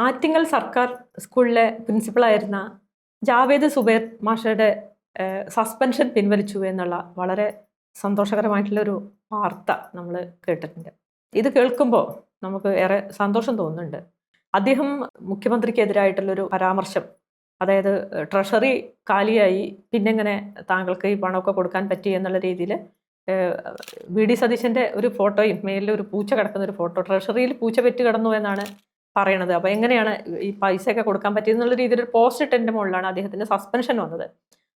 ആറ്റിങ്ങൽ സർക്കാർ സ്കൂളിലെ പ്രിൻസിപ്പളായിരുന്ന ജാവേദ് സുബൈർ മാഷയുടെ സസ്പെൻഷൻ പിൻവലിച്ചു എന്നുള്ള വളരെ സന്തോഷകരമായിട്ടുള്ളൊരു വാർത്ത നമ്മൾ കേട്ടിട്ടുണ്ട്. ഇത് കേൾക്കുമ്പോൾ നമുക്ക് ഏറെ സന്തോഷം തോന്നുന്നുണ്ട്. അദ്ദേഹം മുഖ്യമന്ത്രിക്കെതിരായിട്ടുള്ളൊരു പരാമർശം, അതായത് ട്രഷറി കാലിയായി പിന്നെങ്ങനെ താങ്കൾക്ക് ഈ പണമൊക്കെ കൊടുക്കാൻ പറ്റി എന്നുള്ള രീതിയിൽ വി.ഡി. സതീശൻ്റെ ഒരു ഫോട്ടോയും മേലിൽ ഒരു പൂച്ച കിടക്കുന്ന ഒരു ഫോട്ടോ, ട്രഷറിയിൽ പൂച്ച പെറ്റ് കിടന്നു എന്നാണ് പറയണത്. അപ്പോൾ എങ്ങനെയാണ് ഈ പൈസയൊക്കെ കൊടുക്കാൻ പറ്റിയെന്നുള്ള രീതിയിൽ ഒരു പോസ്റ്റ് ഇട്ടതിൻ്റെ മുകളിലാണ് അദ്ദേഹത്തിൻ്റെ സസ്പെൻഷൻ വന്നത്.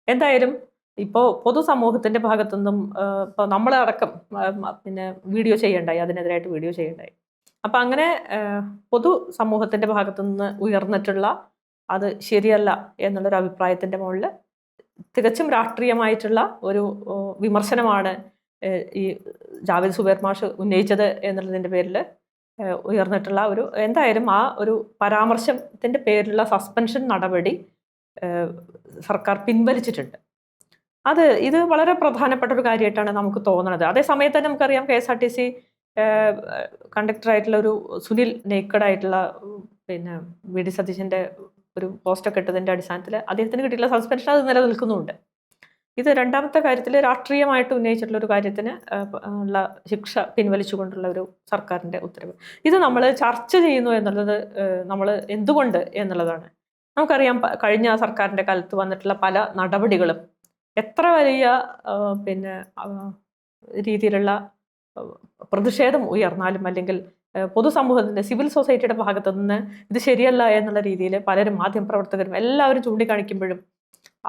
എന്തായാലും ഇപ്പോൾ പൊതുസമൂഹത്തിൻ്റെ ഭാഗത്തുനിന്നും ഇപ്പോൾ നമ്മളടക്കം പിന്നെ വീഡിയോ ചെയ്യണ്ടായി, അതിനെതിരായിട്ട് വീഡിയോ ചെയ്യണ്ടായി. അപ്പം അങ്ങനെ പൊതുസമൂഹത്തിൻ്റെ ഭാഗത്തുനിന്ന് ഉയർന്നിട്ടുള്ള അത് ശരിയല്ല എന്നുള്ളൊരു അഭിപ്രായത്തിൻ്റെ മുകളിൽ തികച്ചും രാഷ്ട്രീയമായിട്ടുള്ള ഒരു വിമർശനമാണ് ഈ ജാവേദ് സുബൈർ മാഷ് ഉന്നയിച്ചത് എന്നുള്ളതിൻ്റെ പേരിൽ ഉയർന്നിട്ടുള്ള ഒരു, എന്തായാലും ആ ഒരു പരാമർശത്തിൻ്റെ പേരിലുള്ള സസ്പെൻഷൻ നടപടി സർക്കാർ പിൻവലിച്ചിട്ടുണ്ട്. ഇത് വളരെ പ്രധാനപ്പെട്ട ഒരു കാര്യമായിട്ടാണ് നമുക്ക് തോന്നുന്നത്. അതേ സമയത്ത് തന്നെ നമുക്കറിയാം KSRTC കണ്ടക്ടറായിട്ടുള്ള ഒരു സുനിൽ നേക്കഡായിട്ടുള്ള പിന്നെ വി.ഡി. സതീശൻ്റെ ഒരു പോസ്റ്റൊക്കെ ഇട്ടതിൻ്റെ അടിസ്ഥാനത്തിൽ അദ്ദേഹത്തിന് കിട്ടിയിട്ടുള്ള സസ്പെൻഷൻ അത് നിലനിൽക്കുന്നുണ്ട്. ഇത് രണ്ടാമത്തെ കാര്യത്തിൽ രാഷ്ട്രീയമായിട്ട് ഉന്നയിച്ചിട്ടുള്ള ഒരു കാര്യത്തിന് ഉള്ള ശിക്ഷ പിൻവലിച്ചുകൊണ്ടുള്ള ഒരു സർക്കാരിൻ്റെ ഉത്തരവ്. ഇത് നമ്മൾ ചർച്ച ചെയ്യുന്നു എന്നുള്ളത് നമ്മൾ എന്തുകൊണ്ട് എന്നുള്ളതാണ്. നമുക്കറിയാം കഴിഞ്ഞ സർക്കാരിൻ്റെ കാലത്ത് വന്നിട്ടുള്ള പല നടപടികളും എത്ര വലിയ പിന്നെ രീതിയിലുള്ള പ്രതിഷേധം ഉയർന്നാലും, അല്ലെങ്കിൽ പൊതുസമൂഹത്തിൻ്റെ സിവിൽ സൊസൈറ്റിയുടെ ഭാഗത്തു നിന്ന് ഇത് ശരിയല്ല എന്നുള്ള രീതിയിൽ പലരും മാധ്യമപ്രവർത്തകരും എല്ലാവരും ചൂണ്ടിക്കാണിക്കുമ്പോഴും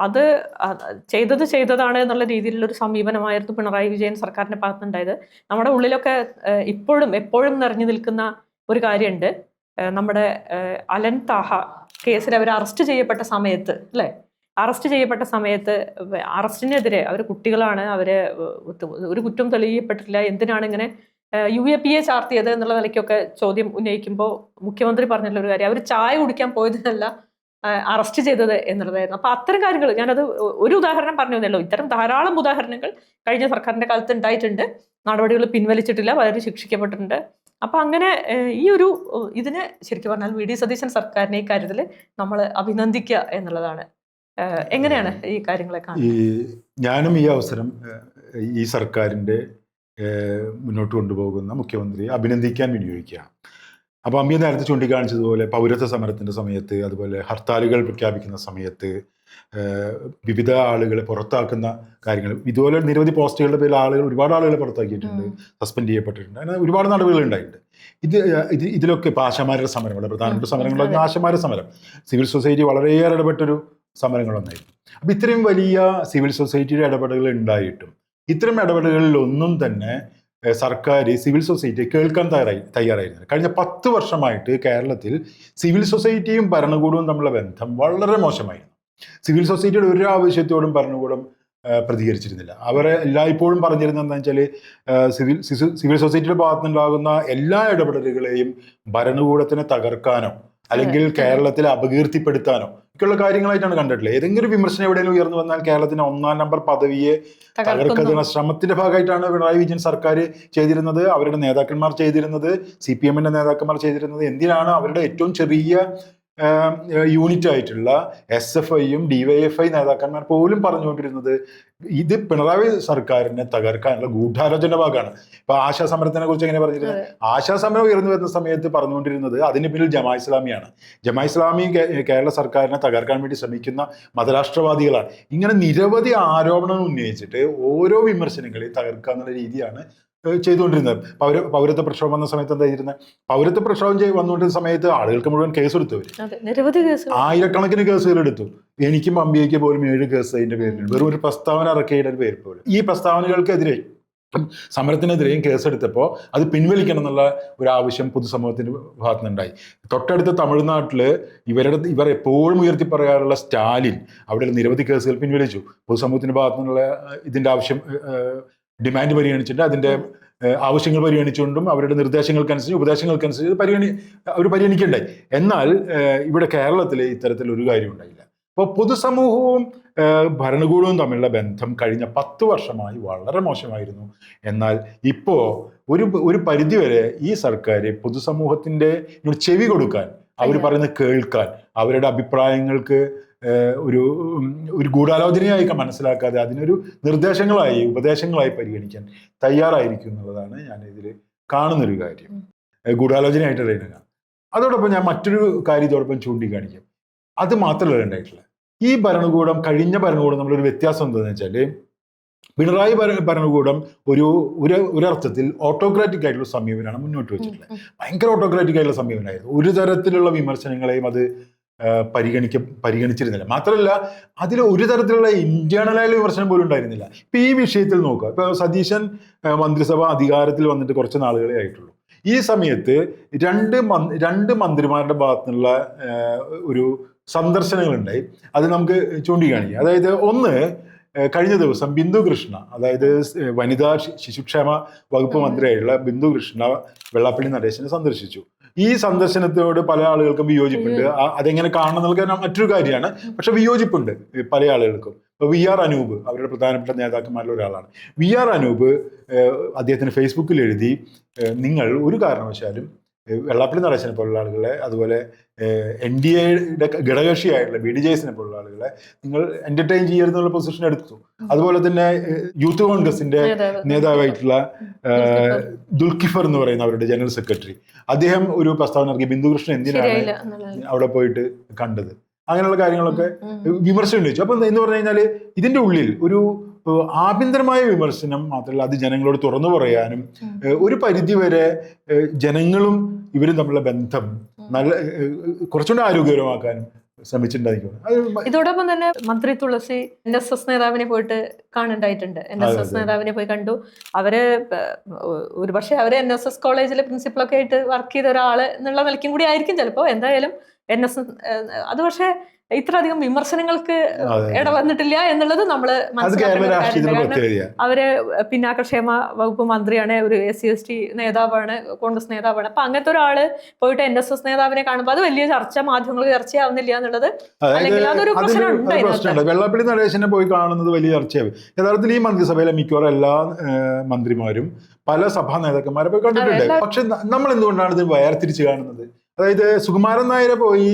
അത് ചെയ്തതാണ് എന്നുള്ള രീതിയിലുള്ളൊരു സമീപനമായിരുന്നു പിണറായി വിജയൻ സർക്കാരിൻ്റെ ഭാഗത്തുനിന്നുണ്ടായത്. നമ്മുടെ ഉള്ളിലൊക്കെ എപ്പോഴും നിറഞ്ഞു നിൽക്കുന്ന ഒരു കാര്യമുണ്ട്. നമ്മുടെ അലൻ താഹ കേസിൽ അവർ അറസ്റ്റ് ചെയ്യപ്പെട്ട സമയത്ത്, അല്ലേ, അറസ്റ്റിനെതിരെ അവർ കുട്ടികളാണ്, അവരെ ഒരു കുറ്റം തെളിയിക്കപ്പെട്ടിട്ടില്ല, എന്തിനാണ് ഇങ്ങനെ UAPA ചാർത്തിയത് എന്നുള്ള നിലയ്ക്കൊക്കെ ചോദ്യം ഉന്നയിക്കുമ്പോൾ മുഖ്യമന്ത്രി പറഞ്ഞിട്ടുള്ള ഒരു കാര്യം, അവർ ചായ കുടിക്കാൻ പോയതിനല്ല അറസ്റ്റ് ചെയ്തത് എന്നുള്ളതായിരുന്നു. അപ്പോൾ അത്തരം കാര്യങ്ങൾ, ഞാനത് ഒരു ഉദാഹരണം പറഞ്ഞു തന്നല്ലോ, ഇത്തരം ധാരാളം ഉദാഹരണങ്ങൾ കഴിഞ്ഞ സർക്കാരിൻ്റെ കാലത്ത് ഉണ്ടായിട്ടുണ്ട്. നടപടികൾ പിൻവലിച്ചിട്ടില്ല, പലരും ശിക്ഷിക്കപ്പെട്ടിട്ടുണ്ട്. അപ്പം അങ്ങനെ ഇതിന് ശരിക്കും പറഞ്ഞാൽ വി.ഡി. സതീശൻ സർക്കാരിനെ ഈ കാര്യത്തിൽ നമ്മൾ അഭിനന്ദിക്കുക എന്നുള്ളതാണ്. എങ്ങനെയാണ് ഈ കാര്യങ്ങളെ കാണുന്നത്? ഞാനും ഈ അവസരം ഈ സർക്കാരിൻ്റെ മുന്നോട്ട് കൊണ്ടുപോകുന്ന മുഖ്യമന്ത്രിയെ അഭിനന്ദിക്കാൻ വിനിയോഗിക്കുകയാണ്. അപ്പോൾ അമ്മി നേരത്തെ ചൂണ്ടിക്കാണിച്ചതുപോലെ പൗരത്വ സമരത്തിൻ്റെ സമയത്ത്, അതുപോലെ ഹർത്താലുകൾ പ്രഖ്യാപിക്കുന്ന സമയത്ത് വിവിധ ആളുകളെ പുറത്താക്കുന്ന കാര്യങ്ങൾ, ഇതുപോലെ നിരവധി പോസ്റ്റുകളുടെ പേരിൽ ഒരുപാട് ആളുകളെ പുറത്താക്കിയിട്ടുണ്ട്, സസ്പെൻഡ് ചെയ്യപ്പെട്ടിട്ടുണ്ട്, അങ്ങനെ ഒരുപാട് നടപടികൾ ഉണ്ടായിട്ടുണ്ട്. ഇതിലൊക്കെ ഇപ്പോൾ ആശമാരുടെ സമരം, വളരെ പ്രധാനപ്പെട്ട സമരങ്ങളൊക്കെ ആശമാരുടെ സമരം, സിവിൽ സൊസൈറ്റി വളരെയേറെ ഇടപെട്ടൊരു സമരങ്ങളൊന്നായിരുന്നു. അപ്പോൾ ഇത്രയും വലിയ സിവിൽ സൊസൈറ്റിയുടെ ഇടപെടലുകൾ ഉണ്ടായിട്ടും ഇത്തരം ഇടപെടലുകളിലൊന്നും തന്നെ സർക്കാർ സിവിൽ സൊസൈറ്റിയെ കേൾക്കാൻ തയ്യാറായിരുന്നില്ല. കഴിഞ്ഞ 10 വർഷമായിട്ട് കേരളത്തിൽ സിവിൽ സൊസൈറ്റിയും ഭരണകൂടവും തമ്മിലുള്ള ബന്ധം വളരെ മോശമായിരുന്നു. സിവിൽ സൊസൈറ്റിയുടെ ഒരു ആവശ്യത്തോടും ഭരണകൂടം പ്രതികരിച്ചിരുന്നില്ല. അവരെ എല്ലായ്പ്പോഴും പറഞ്ഞിരുന്നത് എന്താണെന്ന് വെച്ചാൽ സിവിൽ സൊസൈറ്റിയുടെ ഭാഗത്തുനിന്നുണ്ടാകുന്ന എല്ലാ ഇടപെടലുകളെയും ഭരണകൂടത്തിനെ തകർക്കാനോ അല്ലെങ്കിൽ കേരളത്തിലെ അപകീർത്തിപ്പെടുത്താനോ ഒക്കെയുള്ള കാര്യങ്ങളായിട്ടാണ് കണ്ടിട്ടുള്ളത്. ഏതെങ്കിലും വിമർശനം എവിടെയെങ്കിലും ഉയർന്നു വന്നാൽ കേരളത്തിന് 1-ാം നമ്പർ പദവിയെ തകർക്കുന്ന ശ്രമത്തിന്റെ ഭാഗമായിട്ടാണ് പിണറായി വിജയൻ സർക്കാർ ചെയ്തിരുന്നത്, അവരുടെ നേതാക്കന്മാർ ചെയ്തിരുന്നത്, CPM-ന്റെ നേതാക്കന്മാർ ചെയ്തിരുന്നത്. എന്തിനാണ് അവരുടെ ഏറ്റവും ചെറിയ യൂണിറ്റ് ആയിട്ടുള്ള SFIയും DYFI നേതാക്കന്മാർ പോലും പറഞ്ഞുകൊണ്ടിരുന്നത് ഇത് പിണറായി സർക്കാരിനെ തകർക്കാനുള്ള ഗൂഢാലോചന ഭാഗമാണ്. ഇപ്പൊ ആശാസമരത്തിനെ കുറിച്ച് എങ്ങനെ പറഞ്ഞിരുന്നത്? ആശാസമരം ഉയർന്നു വരുന്ന സമയത്ത് പറഞ്ഞുകൊണ്ടിരുന്നത് അതിന് പിന്നിൽ ജമാഅത്ത് ഇസ്ലാമിയാണ്, ജമാഅത്ത് ഇസ്ലാമി കേരള സർക്കാരിനെ തകർക്കാൻ വേണ്ടി ശ്രമിക്കുന്ന മതരാഷ്ട്രവാദികളാണ്. ഇങ്ങനെ നിരവധി ആരോപണങ്ങൾ ഉന്നയിച്ചിട്ട് ഓരോ വിമർശനങ്ങളെയും തകർക്കുക എന്നുള്ള രീതിയാണ് ചെയ്തുകൊണ്ടിരുന്നത്. പൗരത്വ പ്രക്ഷോഭം വന്ന സമയത്ത് എന്തായിരുന്നത്? പൗരത്വ പ്രക്ഷോഭം വന്നുകൊണ്ടിരുന്ന സമയത്ത് ആളുകൾക്ക് മുഴുവൻ കേസെടുത്തവർ, ആയിരക്കണക്കിന് കേസുകൾ എടുത്തു. എനിക്കും അമ്പിയയ്ക്ക് പോലും 7 കേസ് അതിന്റെ പേരിൽ, വെറും ഒരു പ്രസ്താവന ഇറക്കിയതിന്റെ പേര് പോലും. ഈ പ്രസ്താവനകൾക്കെതിരെ സമരത്തിനെതിരെയും കേസെടുത്തപ്പോൾ അത് പിൻവലിക്കണം എന്നുള്ള ഒരു ആവശ്യം പൊതുസമൂഹത്തിന്റെ ഭാഗത്തുനിന്നുണ്ടായി. തൊട്ടടുത്ത തമിഴ്നാട്ടിൽ ഇവർ എപ്പോഴും ഉയർത്തി പറയാറുള്ള സ്റ്റാലിൻ അവിടെ നിരവധി കേസുകൾ പിൻവലിച്ചു. പൊതുസമൂഹത്തിന്റെ ഭാഗത്തുനിന്നുള്ള ഇതിന്റെ ആവശ്യം ഡിമാൻഡ് പരിഗണിച്ചിട്ട് അതിൻ്റെ ആവശ്യങ്ങൾ പരിഗണിച്ചുകൊണ്ടും അവരുടെ നിർദ്ദേശങ്ങൾക്കനുസരിച്ച് ഉപദേശങ്ങൾക്കനുസരിച്ച് അവർ പരിഗണിക്കണ്ടായി. എന്നാൽ ഇവിടെ കേരളത്തിൽ ഇത്തരത്തിലൊരു കാര്യം ഉണ്ടായില്ല. അപ്പോൾ പൊതുസമൂഹവും ഭരണകൂടവും തമ്മിലുള്ള ബന്ധം കഴിഞ്ഞ 10 വർഷമായി വളരെ മോശമായിരുന്നു. എന്നാൽ ഇപ്പോൾ ഒരു പരിധിവരെ ഈ സർക്കാർ പൊതുസമൂഹത്തിൻ്റെ ചെവി കൊടുക്കാൻ അവർ പറയുന്നത് കേൾക്കാൻ, അവരുടെ അഭിപ്രായങ്ങൾക്ക് ഒരു ഗൂഢാലോചനയായി മനസ്സിലാക്കാതെ അതിനൊരു നിർദ്ദേശങ്ങളായി, ഉപദേശങ്ങളായി പരിഗണിക്കാൻ തയ്യാറായിരിക്കും എന്നുള്ളതാണ് ഞാൻ ഇതിൽ കാണുന്നൊരു കാര്യം. ഗൂഢാലോചനയായിട്ടുള്ള ഇനങ്ങൾ. അതോടൊപ്പം ഞാൻ മറ്റൊരു കാര്യം ഇതോടൊപ്പം ചൂണ്ടിക്കാണിക്കും. അത് മാത്രമല്ല ഉണ്ടായിട്ടുള്ളത്, ഈ ഭരണകൂടം, കഴിഞ്ഞ ഭരണകൂടം നമ്മളൊരു വ്യത്യാസം എന്താണെന്ന് വെച്ചാൽ, പിണറായി ഭരണകൂടം ഒരർത്ഥത്തിൽ ഓട്ടോക്രാറ്റിക് ആയിട്ടുള്ള സമീപനമാണ് മുന്നോട്ട് വെച്ചിട്ടുള്ളത്. ഭയങ്കര ഓട്ടോക്രാറ്റിക് ആയിട്ടുള്ള സമീപനമായിരുന്നു. ഒരു തരത്തിലുള്ള വിമർശനങ്ങളെയും അത് പരിഗണിച്ചിരുന്നില്ല. മാത്രമല്ല അതിൽ ഒരു തരത്തിലുള്ള ഇന്റേണലായുള്ള വിമർശനം പോലും ഉണ്ടായിരുന്നില്ല. ഇപ്പൊ ഈ വിഷയത്തിൽ നോക്കുക, ഇപ്പൊ സതീശൻ മന്ത്രിസഭ അധികാരത്തിൽ വന്നിട്ട് കുറച്ച് നാളുകളെ ആയിട്ടുള്ളൂ. ഈ സമയത്ത് രണ്ട് മന്ത്രിമാരുടെ ഭാഗത്തുനിന്നുള്ള ഒരു സന്ദർശനങ്ങളുണ്ടായി. അത് നമുക്ക് ചൂണ്ടിക്കാണിക്കാം. അതായത് ഒന്ന്, കഴിഞ്ഞ ദിവസം ബിന്ദു കൃഷ്ണ, അതായത് വനിതാ ശിശുക്ഷേമ വകുപ്പ് മന്ത്രിയായുള്ള ബിന്ദു കൃഷ്ണ വെള്ളാപ്പള്ളി നടേശനെ സന്ദർശിച്ചു. ഈ സന്ദർശനത്തോട് പല ആളുകൾക്കും വിയോജിപ്പുണ്ട്. അതെങ്ങനെ കാണണം എന്നുള്ള മറ്റൊരു കാര്യമാണ്. പക്ഷെ വിയോജിപ്പുണ്ട് പല ആളുകൾക്കും. ഇപ്പൊ VR അനൂപ് അവരുടെ പ്രധാനപ്പെട്ട നേതാക്കന്മാരിൽ ഒരാളാണ്. VR അനൂപ് അദ്ദേഹത്തിന് ഫേസ്ബുക്കിൽ എഴുതി, നിങ്ങൾ ഒരു കാരണവശാലും വെള്ളാപ്പള്ളി നടേശനെ പോലുള്ള ആളുകളെ, അതുപോലെ NDAയുടെ ഘടകകക്ഷിയായിട്ടുള്ള BDJSനെ പോലുള്ള ആളുകളെ നിങ്ങൾ എന്റർടൈൻ ചെയ്യരുന്നുള്ള പൊസിഷൻ എടുത്തു. അതുപോലെ തന്നെ യൂത്ത് കോൺഗ്രസിന്റെ നേതാവായിട്ടുള്ള ദുൽഖിഫർ എന്ന് പറയുന്ന അവരുടെ ജനറൽ സെക്രട്ടറി, അദ്ദേഹം ഒരു പ്രസ്താവന ഇറക്കി, ബിന്ദുകൃഷ്ണൻ എന്തിനാണ് അവിടെ പോയിട്ട് കണ്ടത്, അങ്ങനെയുള്ള കാര്യങ്ങളൊക്കെ വിമർശനം ഉന്നയിച്ചു. അപ്പൊ എന്ന് പറഞ്ഞു കഴിഞ്ഞാല് ഇതിന്റെ ഉള്ളിൽ ഒരു ആഭ്യന്തരമായ വിമർശനം മാത്രമല്ല, അത് ജനങ്ങളോട് തുറന്നു പറയാനും ഒരു പരിധിവരെ ജനങ്ങളും ഇവരും തമ്മിലുള്ള ബന്ധം കുറച്ചുകൂടെ ആരോഗ്യകരമാക്കാനും ശ്രമിച്ചിട്ടുണ്ടായിരിക്കും. ഇതോടൊപ്പം തന്നെ മന്ത്രി തുളസി NSS നേതാവിനെ പോയിട്ട് കാണണ്ടായിട്ടുണ്ട്. NSS നേതാവിനെ പോയി കണ്ടു. അവര് ഒരുപക്ഷെ അവര് NSS കോളേജിലെ പ്രിൻസിപ്പളൊക്കെ ആയിട്ട് വർക്ക് ചെയ്ത ഒരാള് എന്നുള്ള നിലയ്ക്കും കൂടി ആയിരിക്കും ചിലപ്പോ. എന്തായാലും NSS അത് പക്ഷെ ഇത്രയധികം വിമർശനങ്ങൾക്ക് ഇടവന്നിട്ടില്ല എന്നുള്ളത് നമ്മള് മനസ്സിലാക്കേണ്ട. അവര് പിന്നാക്കക്ഷേമ വകുപ്പ് മന്ത്രിയാണ്, ഒരു SC/ST നേതാവാണ്, കോൺഗ്രസ് നേതാവാണ്. അപ്പൊ അങ്ങനത്തെ ഒരാള് പോയിട്ട് NSS നേതാവിനെ കാണുമ്പോൾ അത് വലിയ മാധ്യമങ്ങൾക്ക് ചർച്ചയാവുന്നില്ല എന്നുള്ളത്, അല്ലെങ്കിൽ അതൊരു പ്രശ്നമുണ്ട്. വെള്ളാപ്പള്ളി നടേശനെ പോയി കാണുന്നത് വലിയ ചർച്ചയാവും. യഥാർത്ഥത്തിൽ ഈ മന്ത്രിസഭയിലെ മിക്കവാറും എല്ലാ മന്ത്രിമാരും പല സഭാ നേതാക്കന്മാരെ പോയി കണ്ടിട്ടുണ്ട്. പക്ഷെ നമ്മൾ എന്തുകൊണ്ടാണ് ഇത് വേർതിരിച്ച് കാണുന്നത്? അതായത് സുകുമാരൻ നായരെ പോയി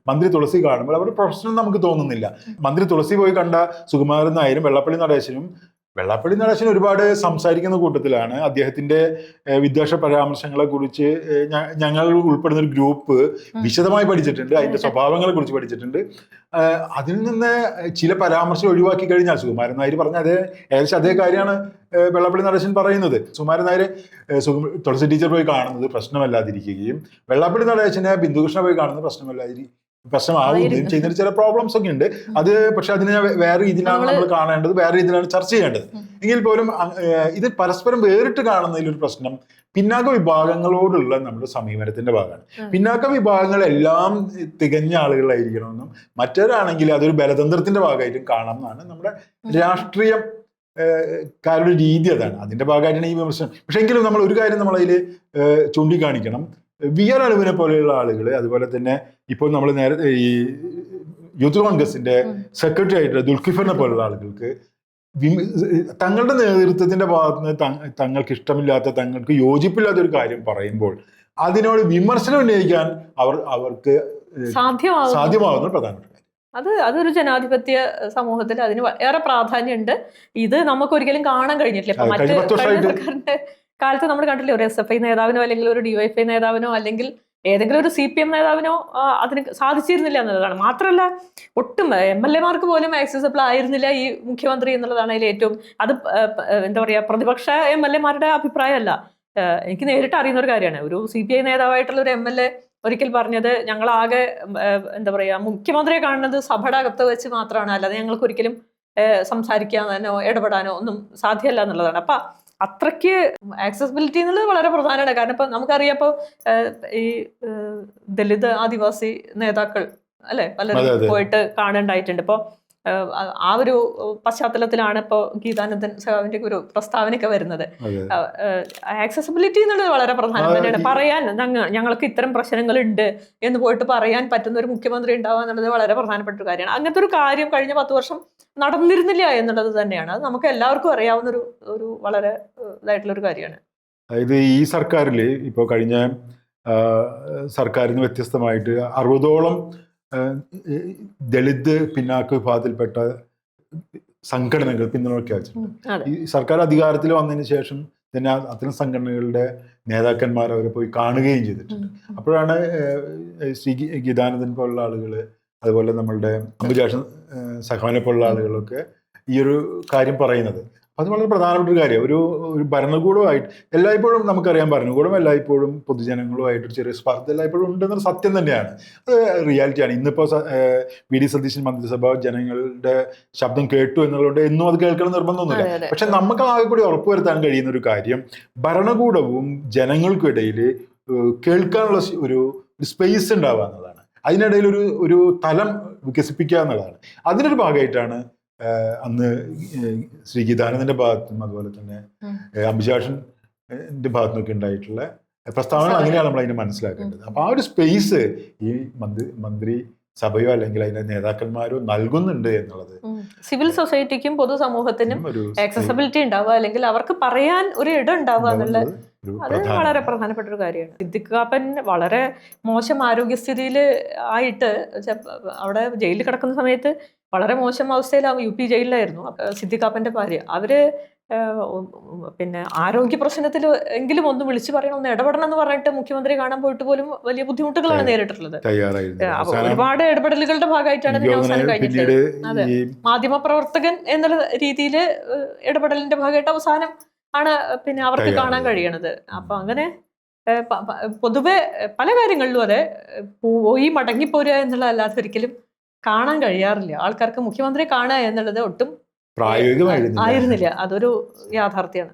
മന്ത്രി തുളസി കാണുമ്പോൾ അവരുടെ പ്രശ്നം നമുക്ക് തോന്നുന്നില്ല. മന്ത്രി തുളസി പോയി കണ്ട സുകുമാരൻ നായരും വെള്ളാപ്പള്ളി നടേശനും ഒരുപാട് സംസാരിക്കുന്ന കൂട്ടത്തിലാണ്. അദ്ദേഹത്തിന്റെ വിദ്വേഷ പരാമർശങ്ങളെ കുറിച്ച് ഞങ്ങൾ ഉൾപ്പെടുന്ന ഒരു ഗ്രൂപ്പ് വിശദമായി പഠിച്ചിട്ടുണ്ട്, അതിന്റെ സ്വഭാവങ്ങളെ കുറിച്ച് പഠിച്ചിട്ടുണ്ട്. അതിൽ നിന്ന് ചില പരാമർശം ഒഴിവാക്കി കഴിഞ്ഞാൽ സുകുമാരൻ നായർ പറഞ്ഞ ഏകദേശം അതേ കാര്യമാണ് വെള്ളാപ്പള്ളി നടേശൻ പറയുന്നത്. സുകുമാരൻ നായർ തുളസി ടീച്ചർ പോയി കാണുന്നത് പ്രശ്നമല്ലാതിരിക്കുകയും വെള്ളാപ്പള്ളി നടേശനെ ബിന്ദുകൃഷ്ണ പോയി കാണുന്നത് പ്രശ്നമാവുകയും ചെയ്യുന്ന ചില പ്രോബ്ലംസ് ഒക്കെ ഉണ്ട്. അത് പക്ഷെ അതിനെ വേറെ രീതിയിലാണ് നമ്മൾ കാണേണ്ടത്, വേറെ രീതിയിലാണ് ചർച്ച ചെയ്യേണ്ടത്. എങ്കിൽ പോലും ഇത് പരസ്പരം വേറിട്ട് കാണുന്നതിലൊരു പ്രശ്നം പിന്നാക്ക വിഭാഗങ്ങളോടുള്ള നമ്മുടെ സമീപനത്തിന്റെ ഭാഗമാണ്. പിന്നാക്ക വിഭാഗങ്ങളെല്ലാം തികഞ്ഞ ആളുകളായിരിക്കണമെന്നും മറ്റൊരാണെങ്കിൽ അതൊരു ബലതന്ത്രത്തിന്റെ ഭാഗമായിട്ടും കാണാം എന്നാണ് നമ്മുടെ രാഷ്ട്രീയം കാരുടെ രീതി. അതാണ് അതിന്റെ ഭാഗമായിട്ടാണ് ഈ വിമർശനം. പക്ഷെ എങ്കിലും നമ്മൾ ഒരു കാര്യം നമ്മളതിൽ ചൂണ്ടിക്കാണിക്കണം. VR അനൂപിനെ പോലെയുള്ള ആളുകൾ, അതുപോലെ തന്നെ ഇപ്പോൾ നമ്മൾ നേരത്തെ ഈ യൂത്ത് കോൺഗ്രസിന്റെ സെക്രട്ടറി ആയിട്ടുള്ള ദുൽഖിഫറിനെ പോലുള്ള ആളുകൾക്ക് തങ്ങളുടെ നേതൃത്വത്തിന്റെ ഭാഗത്തുനിന്ന് തങ്ങൾക്ക് ഇഷ്ടമില്ലാത്ത, തങ്ങൾക്ക് യോജിപ്പില്ലാത്ത ഒരു കാര്യം പറയുമ്പോൾ അതിനോട് വിമർശനം ഉന്നയിക്കാൻ അവർക്ക് സാധ്യമാവുന്ന പ്രധാനപ്പെട്ട അതൊരു ജനാധിപത്യ സമൂഹത്തിൽ അതിന് ഏറെ പ്രാധാന്യമുണ്ട്. ഇത് നമുക്കൊരിക്കലും കാണാൻ കഴിഞ്ഞിട്ടില്ല. ഇപ്പൊ മറ്റു കാലത്ത് നമ്മൾ കണ്ടില്ലേ, ഒരു SFI നേതാവിനോ അല്ലെങ്കിൽ ഒരു DYFI നേതാവിനോ അല്ലെങ്കിൽ ഏതെങ്കിലും ഒരു CPM നേതാവിനോ അതിന് സാധിച്ചിരുന്നില്ല എന്നുള്ളതാണ്. മാത്രമല്ല ഒട്ടും MLA-മാർക്ക് പോലും ആക്സസിബിൾ ആയിരുന്നില്ല ഈ മുഖ്യമന്ത്രി എന്നുള്ളതാണ് അതിൽ ഏറ്റവും. അത് എന്താ പറയുക, പ്രതിപക്ഷ MLA-മാരുടെ അഭിപ്രായമല്ല, എനിക്ക് നേരിട്ട് അറിയുന്ന ഒരു കാര്യമാണ്. ഒരു CPI നേതാവായിട്ടുള്ള ഒരു MLA ഒരിക്കൽ പറഞ്ഞത്, ഞങ്ങളാകെ എന്താ പറയുക, മുഖ്യമന്ത്രിയെ കാണുന്നത് സഭയുടെ അകത്ത് വെച്ച് മാത്രമാണ്, അല്ലാതെ ഞങ്ങൾക്ക് ഒരിക്കലും സംസാരിക്കാനോ ഇടപെടാനോ ഒന്നും സാധ്യമല്ല എന്നുള്ളതാണ്. അപ്പൊ അത്രയ്ക്ക് ആക്സസിബിലിറ്റി എന്നുള്ളത് വളരെ പ്രധാനമാണ്. കാരണം ഇപ്പൊ നമുക്കറിയാം, ഇപ്പൊ ഈ ദലിത് ആദിവാസി നേതാക്കൾ അല്ലെ പലരും പോയിട്ട് കാണുണ്ടായിട്ടുണ്ട്. ഇപ്പൊ ആ ഒരു പശ്ചാത്തലത്തിലാണ് ഇപ്പോൾ ഗീതാനന്ദൻ സഖാവിന്റെ ഒരു പ്രസ്താവനയൊക്കെ വരുന്നത്. ആക്സസിബിലിറ്റി എന്നുള്ളത് വളരെ പ്രധാനം തന്നെയാണ്. പറയാൻ ഞങ്ങൾക്ക് ഇത്തരം പ്രശ്നങ്ങളുണ്ട് എന്ന് പോയിട്ട് പറയാൻ പറ്റുന്ന ഒരു മുഖ്യമന്ത്രി ഉണ്ടാവുക എന്നുള്ളത് വളരെ പ്രധാനപ്പെട്ട ഒരു കാര്യമാണ്. അങ്ങനത്തെ ഒരു കാര്യം കഴിഞ്ഞ 10 വർഷം നടന്നിരുന്നില്ല എന്നുള്ളത് തന്നെയാണ്. അത് നമുക്ക് എല്ലാവർക്കും അറിയാവുന്ന ഒരു വളരെ ഇതായിട്ടുള്ള ഒരു കാര്യമാണ്. അതായത് ഈ സർക്കാരിൽ ഇപ്പോൾ കഴിഞ്ഞ സർക്കാരിൽ നിന്ന് വ്യത്യസ്തമായിട്ട് 60ഓളം ദളിത് പിന്നാക്ക വിഭാഗത്തിൽപ്പെട്ട സംഘടനകൾ പിന്തുണയ്ക്കാച്ചിട്ടുണ്ട്. ഈ സർക്കാർ അധികാരത്തിൽ വന്നതിന് ശേഷം തന്നെ അത്തരം സംഘടനകളുടെ നേതാക്കന്മാർ അവരെ പോയി കാണുകയും ചെയ്തിട്ടുണ്ട്. അപ്പോഴാണ് ശ്രീ ഗീതാനന്ദൻ പോലുള്ള ആളുകൾ, അതുപോലെ നമ്മളുടെ അംബുജാക്ഷൻ സഖാവിനെ പോലുള്ള ആളുകളൊക്കെ ഈ ഒരു കാര്യം പറയുന്നത്. അത് വളരെ പ്രധാനപ്പെട്ട ഒരു കാര്യം. ഒരു ഭരണകൂടമായിട്ട് എല്ലായ്പ്പോഴും നമുക്കറിയാം, ഭരണകൂടം എല്ലായ്പ്പോഴും പൊതുജനങ്ങളുമായിട്ട് ചെറിയ സ്പർദ്ധ എല്ലായ്പ്പോഴും ഉണ്ടെന്നൊരു സത്യം തന്നെയാണ്. അത് റിയാലിറ്റിയാണ്. ഇന്നിപ്പോൾ വി.ഡി. സതീശൻ മന്ത്രിസഭ ജനങ്ങളുടെ ശബ്ദം കേട്ടു എന്നുള്ളതുകൊണ്ട് എന്നും അത് കേൾക്കണം നിർബന്ധമൊന്നുമില്ല. പക്ഷെ നമുക്ക് ആകെ കൂടി ഉറപ്പുവരുത്താൻ കഴിയുന്ന ഒരു കാര്യം, ഭരണകൂടവും ജനങ്ങൾക്കിടയിൽ കേൾക്കാനുള്ള ഒരു സ്പേസ് ഉണ്ടാവുക എന്നുള്ളതാണ്. അതിനിടയിൽ ഒരു തലം വികസിപ്പിക്കുക എന്നുള്ളതാണ്. അതിനൊരു ഭാഗമായിട്ടാണ് അന്ന് ശ്രീ ഗീതാനന്ദന്റെ ഭാഗത്തും അതുപോലെ തന്നെ അംബുജാക്ഷന്റെ ഭാഗത്തുനിന്നൊക്കെ ഉണ്ടായിട്ടുള്ള പ്രസ്താവന. അങ്ങനെയാണ് നമ്മൾ അതിനെ മനസ്സിലാക്കേണ്ടത്. അപ്പൊ ആ ഒരു സ്പേസ് ഈ മന്ത്രി സഭയോ അല്ലെങ്കിൽ അതിന്റെ നേതാക്കന്മാരോ നൽകുന്നുണ്ട് എന്നുള്ളത് സിവിൽ സൊസൈറ്റിക്കും പൊതുസമൂഹത്തിനും ആക്സസിബിലിറ്റി ഉണ്ടാവുക, അല്ലെങ്കിൽ അവർക്ക് പറയാൻ ഒരു ഇടം ഉണ്ടാവുക എന്നുള്ളത് അത് വളരെ പ്രധാനപ്പെട്ട ഒരു കാര്യമാണ്. സിദ്ദിഖ് കാപ്പൻ വളരെ മോശം ആരോഗ്യസ്ഥിതിയിൽ ആയിട്ട് അവിടെ ജയിലിൽ കിടക്കുന്ന സമയത്ത് വളരെ മോശം അവസ്ഥയിൽ UP ജയിലിലായിരുന്നു സിദ്ദിഖ് കാപ്പന്റെ ഭാര്യ. അവര് പിന്നെ ആരോഗ്യ പ്രശ്നത്തിൽ എങ്കിലും ഒന്ന് വിളിച്ചു പറയണം, ഒന്ന് ഇടപെടണം എന്ന് പറഞ്ഞിട്ട് മുഖ്യമന്ത്രി കാണാൻ പോയിട്ട് പോലും വലിയ ബുദ്ധിമുട്ടുകളാണ് നേരിട്ടിട്ടുള്ളത്. ഒരുപാട് ഇടപെടലുകളുടെ ഭാഗമായിട്ടാണ് ഇതിന് അവസാനം കഴിഞ്ഞിട്ടുള്ളത്. അതെ, മാധ്യമപ്രവർത്തകൻ എന്നുള്ള രീതിയിൽ ഇടപെടലിന്റെ ഭാഗമായിട്ട് അവസാനം ആണ് പിന്നെ അവർക്ക് കാണാൻ കഴിയണത്. അപ്പൊ അങ്ങനെ പൊതുവെ പല കാര്യങ്ങളിലും അതെ പോയി മടങ്ങിപ്പോരുക എന്നുള്ളതല്ലാതെ ഒരിക്കലും കാണാൻ കഴിയാറില്ല. ആൾക്കാർക്ക് മുഖ്യമന്ത്രി കാണുക എന്നുള്ളത് ഒട്ടും പ്രായോഗികമായിരുന്നില്ല. അതൊരു യാഥാർത്ഥ്യമാണ്.